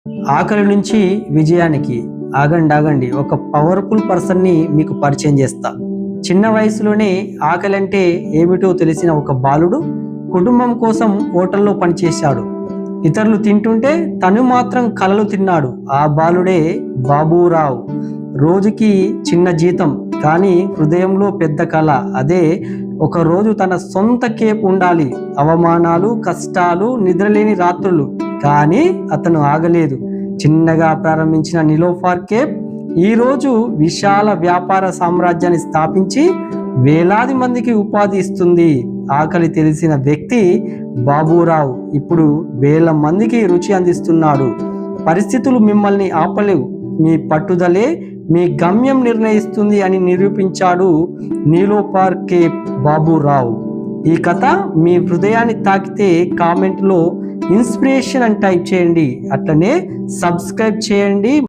ఆకలి నుంచి విజయానికి. ఆగండి ఒక పవర్ఫుల్ పర్సన్ని మీకు పరిచయం చేస్తా. చిన్న వయసులోనే ఆకలి అంటే ఏమిటో తెలిసిన ఒక బాలుడు కుటుంబం కోసం హోటల్లో పనిచేశాడు. ఇతరులు తింటుంటే తను మాత్రం కలలు తిన్నాడు. ఆ బాలుడే బాబూరావు. రోజుకి చిన్న జీతం, కానీ హృదయంలో పెద్ద కళ. అదే ఒకరోజు తన సొంత కేప్ ఉండాలి. అవమానాలు, కష్టాలు, నిద్రలేని రాత్రులు. కానీ అతను ఆగలేదు. చిన్నగా ప్రారంభించిన నిలోఫర్ కేప్ ఈరోజు విశాల వ్యాపార సామ్రాజ్యాన్ని స్థాపించి వేలాది మందికి ఉపాధి ఇస్తుంది. ఆకలి తెలిసిన వ్యక్తి బాబూరావు ఇప్పుడు వేల మందికి రుచి అందిస్తున్నాడు. పరిస్థితులు మిమ్మల్ని ఆపలేవు, మీ పట్టుదలే మీ గమ్యం నిర్ణయిస్తుంది అని నిరూపించాడు నిలోఫర్ కేప్ బాబూరావు. ఈ కథ మీ హృదయాన్ని తాకితే కామెంట్లో ఇన్స్పిరేషన్ అని టైప్ చేయండి. అట్లనే సబ్స్క్రైబ్ చేయండి.